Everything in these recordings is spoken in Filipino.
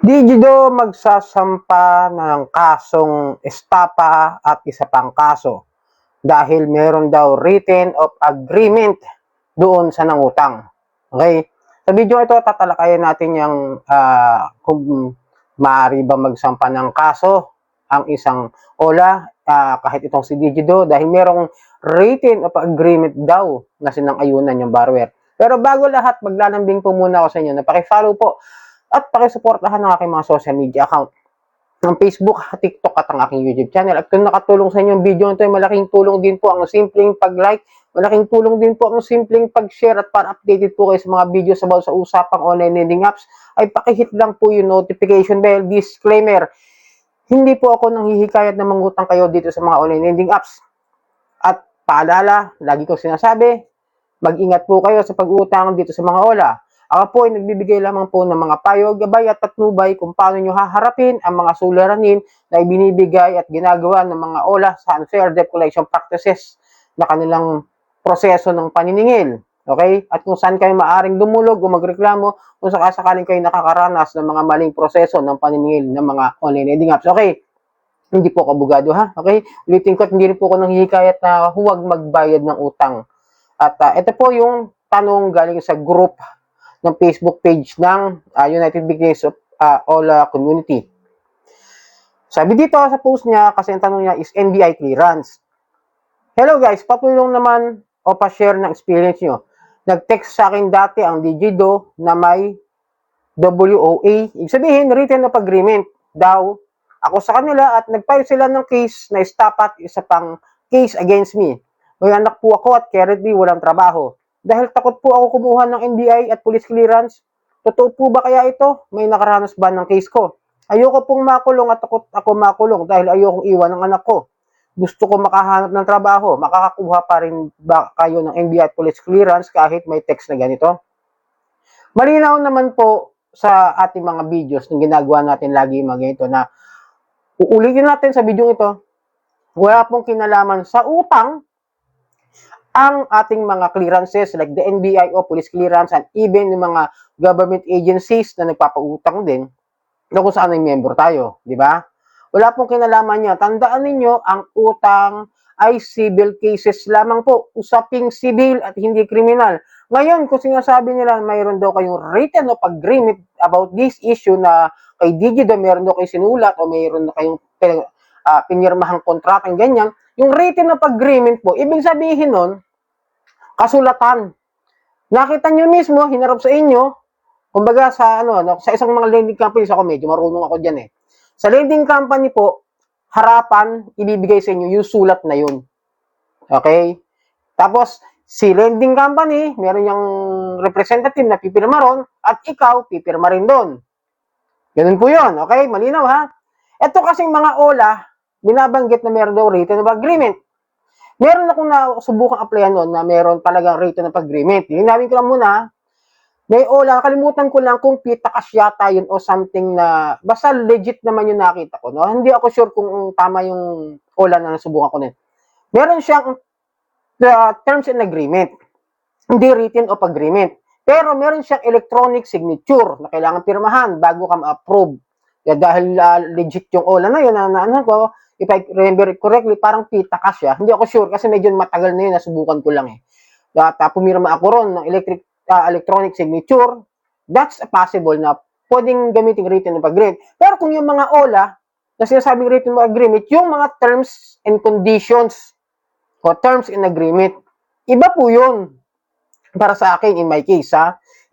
Digido magsasampa ng kasong estapa at isa pang kaso dahil meron daw written of agreement doon sa nangutang. Okay? Sa video ito, tatalakayin natin yung kung maaari ba magsampa ng kaso ang isang OLA kahit itong si Digido dahil merong written of agreement daw na sinang-ayunan yung borrower. Pero bago lahat, maglalambing po muna ako sa inyo na paki-follow po at pakisuportahan ng aking mga social media account ng Facebook, TikTok at ang aking YouTube channel. At kung nakatulong sa inyo yung video ito, malaking tulong din po ang simpleng pag-like, malaking tulong din po ang simpleng pag-share at para updated po kayo sa mga videos about sa usapang online lending apps, ay pakihit lang po yung notification bell. Disclaimer, hindi po ako nanghihikayat na mangutang kayo dito sa mga online lending apps. At paalala, lagi ko sinasabi, mag-ingat po kayo sa pag-utang dito sa mga OLA. Ako po ay nagbibigay lamang po ng mga payo, gabay at patnubay kung paano nyo haharapin ang mga suliranin na ibinibigay at ginagawa ng mga OLA sa unfair debt collection practices na kanilang proseso ng paniningil. Okay? At kung saan kayo maaring dumulog o magreklamo kung sakasakaling kayo nakakaranas ng mga maling proseso ng paniningil ng mga online lending apps. Okay? Hindi po ako abogado ha. Okay? Ulitin ko at hindi rin po ako nanghihikayat na huwag magbayad ng utang. At ito po yung tanong galing sa group ng Facebook page ng United Beginners of OLA Community. Sabi dito sa post niya, kasi ang tanong niya is NBI clearance. Hello guys, patulong naman o pa-share ng experience nyo. Nag-text sa akin dati ang Digido na may WOA. Ibig sabihin, written of agreement daw ako sa kanila at nag-file sila ng case na estapat isa pang case against me. May anak po ako at currently walang trabaho. Dahil takot po ako kumuha ng NBI at police clearance. Totoo po ba kaya ito? May nakaranas ba ng case ko? Ayoko pong makulong at takot ako makulong dahil ayokong iwan ng anak ko. Gusto ko makahanap ng trabaho. Makakakuha pa rin ba kayo ng NBI at police clearance kahit may text na ganito? Malinaw naman po sa ating mga videos na ginagawa natin lagi mga ganito na uulitin natin sa video ito, wala pong kinalaman sa utang ang ating mga clearances like the NBI o police clearance and even yung mga government agencies na nagpapautang din na kung saan ay member tayo, di ba? Wala pong kinalaman niya. Tandaan ninyo, ang utang ay civil cases lamang po. Usaping civil at hindi kriminal. Ngayon, kung sinasabi nila mayroon daw kayong written of agreement about this issue na kay Digido, mayroon daw kayo sinulat o mayroon na kayong pinirmahang kontratang ganyan, yung written of agreement po, ibig sabihin nun, kasulatan. Nakita nyo mismo, hinarap sa inyo, kumbaga sa sa isang mga lending companies ako, medyo marunong ako diyan eh. Sa lending company po, harapan, ibibigay sa inyo yung sulat na yun. Okay? Tapos, si lending company, meron yung representative na pipirma ron, at ikaw, pipirma rin doon. Ganun po yun. Okay? Malinaw ha? Ito kasing mga OLA, binabanggit na meron daw written of agreement. Meron akong nasubukang applyan noon na meron talagang written of agreement. Linawin ko lang muna, may OLA, kalimutan ko lang kung pitakas yata yun o something na, basta legit naman yung nakita ko. No? Hindi ako sure kung tama yung OLA na nasubukan ko nun. Meron siyang terms and agreement, hindi written of agreement. Pero meron siyang electronic signature na kailangan pirmahan bago ka ma-approve. Dahil legit yung OLA na yun, ko, if I remember it correctly, parang pitakas siya. Hindi ako sure kasi medyo matagal na yun, nasubukan ko lang eh. At pumirma ako ron ng electronic signature, that's possible na pwedeng gamitin written of agreement. Pero kung yung mga OLA na sinasabing written of agreement, yung mga terms and conditions o terms and agreement, iba po yun. Para sa akin, in my case,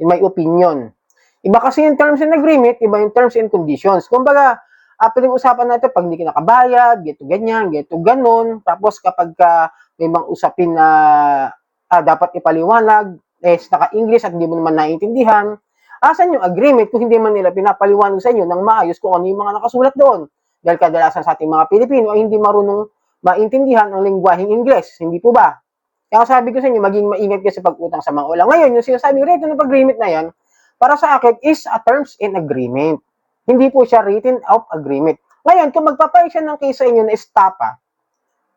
in my opinion. Iba kasi yung terms and agreement, iba yung terms and conditions. Kumbaga, pinag-usapan natin pag hindi ka nakabayad, geto ganyan, geto ganon. Tapos kapag may mga usapin na dapat ipaliwanag, naka-English at hindi mo naman naiintindihan, asan yung agreement kung hindi man nila pinapaliwanag sa inyo ng maayos kung ano yung mga nakasulat doon? Dahil kadalasan sa ating mga Pilipino ay hindi marunong maintindihan ang lingwaheng Ingles, hindi po ba? Kaya sabi ko sa inyo, maging maingat kayo sa pag-utang sa mga OLA. Ngayon, yung sinasabing written of agreement na yan, para sa akin, is a terms and agreement. Hindi po siya written of agreement. Ngayon, kung magpapail siya ng case sa inyo na estapa,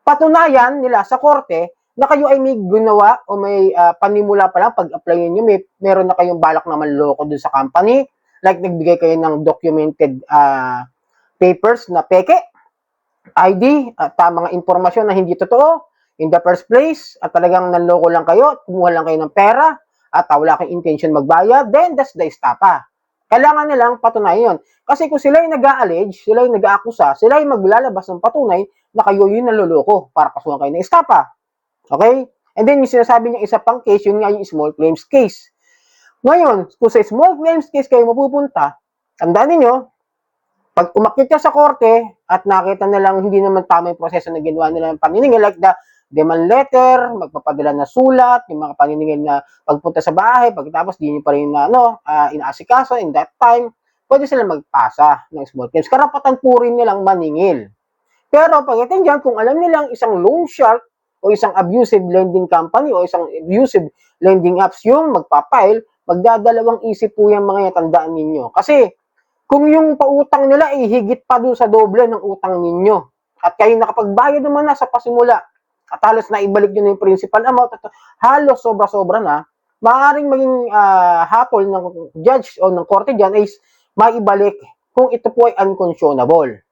patunayan nila sa korte na kayo ay may ginawa o may panimula pa lang pag-applyin nyo, meron na kayong balak na manloko dun sa company, like nagbigay kayo ng documented papers na peke, ID, at mga impormasyon na hindi totoo in the first place, at talagang nanloko lang kayo, kumuha lang kayo ng pera, at wala kayong intention magbayad, then that's the estafa. Kailangan nilang patunayan yun. Kasi kung sila yung nag-a-allege, sila yung nag-aakusa, sila yung maglalabas ng patunay na kayo yung naloloko para kasuhan kayo ng estafa. Okay? And then yung sinasabi niya isa pang case, yun nga yung small claims case. Ngayon, kung sa small claims case kayo mapupunta, tandaan niyo, pag umakyat ka sa korte at nakita nilang hindi naman tama yung proseso na ginawa nila ng paniningil, like the demand letter, magpapadala na sulat, yung mga paniningil na pagpunta sa bahay, pagkatapos di nyo pa rin inaasikaso in that time, pwede sila magpasa ng small claims. Karapatan po rin nilang maningil. Pero pagdating dyan, kung alam nilang isang loan shark o isang abusive lending company o isang abusive lending apps yung magpapile, magdadalawang isip po yung mga tandaan ninyo. Kasi kung yung pautang nila ay higit pa doon sa doble ng utang ninyo at kayo nakapagbayad naman na sa pasimula at halos na ibalik nyo na yung principal amount at halos sobra-sobra na, maaaring maging hatol ng judge o ng korte dyan ay maibalik kung ito po ay unconscionable.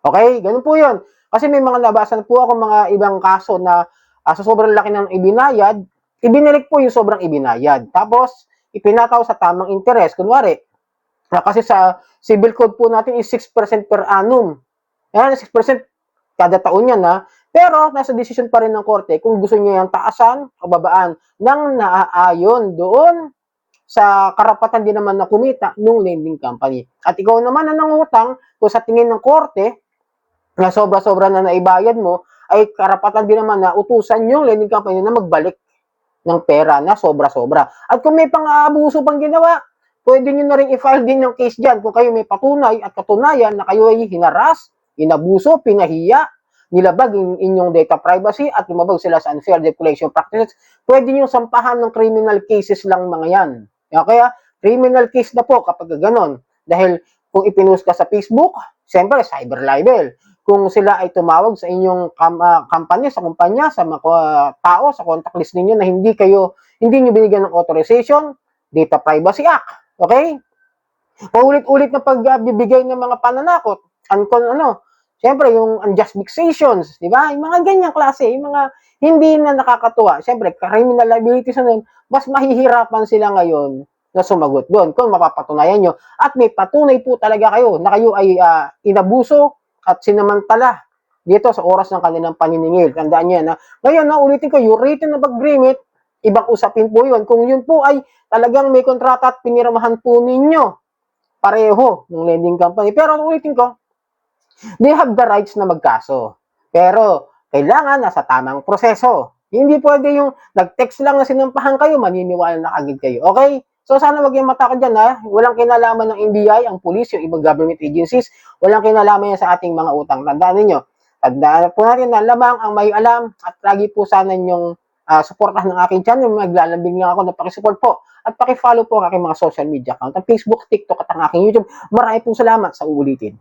Okay? Ganun po yun. Kasi may mga nabasa po ako mga ibang kaso na sa sobrang laki ng ibinayad, ibinalik po yung sobrang ibinayad. Tapos, ipinataw sa tamang interest. Kunwari, kasi sa civil code po natin is 6% per annum. Yan, 6% kada taon yan ha. Pero, nasa decision pa rin ng korte kung gusto niya yung taasan o babaan ng naaayon doon sa karapatan din naman na kumita ng lending company. At ikaw naman na nangutang, kung sa tingin ng korte, na sobra-sobra na naibayad mo, ay karapatan din naman na utusan yung lending company na magbalik ng pera na sobra-sobra. At kung may pang-aabuso pang ginawa, pwede nyo na rin i-file din yung case dyan kung kayo may patunay at katunayan na kayo ay hinaras, inabuso, pinahiya, nilabag yung inyong data privacy at lumabag sila sa unfair debt collection practices, pwede nyo sampahan ng criminal cases lang mga yan. Kaya, criminal case na po kapag gano'n. Dahil kung ipinost ka sa Facebook, siyempre, cyber libel. Kung sila ay tumawag sa inyong kampanya, sa kumpanya, sa mga tao, sa contact list ninyo na hindi nyo binigyan ng authorization, Data Privacy Act. Okay? Paulit-ulit na pagbibigay ng mga pananakot, siyempre, yung unjust vexations, di ba? Yung mga ganyang klase, yung mga hindi na nakakatuwa. Siyempre, criminal liabilities na yun, mas mahihirapan sila ngayon na sumagot doon kung mapapatunayan nyo. At may patunay po talaga kayo na kayo ay inabuso at sinamantala dito sa oras ng kanilang paniningil. Tandaan nyo yan. Ngayon, ulitin ko, yung written of agreement, ibang usapin po yun. Kung yun po ay talagang may kontrata at piniramahan po ninyo, pareho ng lending company. Pero ulitin ko, they have the rights na magkaso. Pero, kailangan nasa tamang proseso. Hindi pwede yung nag-text lang na sinampahan kayo, maniniwala na agad kayo. Okay? So, sana wag yung matakot dyan ha. Walang kinalaman ng NBI, ang police, yung ibang government agencies. Walang kinalaman yan sa ating mga utang. Tandaan ninyo. Tandaan po natin na lamang ang may alam at lagi po sana yung supportahan ng aking channel. Maglalambing lang ako na pakisupport po. At pakifollow po ang aking mga social media account. Ang Facebook, TikTok at ang aking YouTube. Marami pong salamat sa uulitin.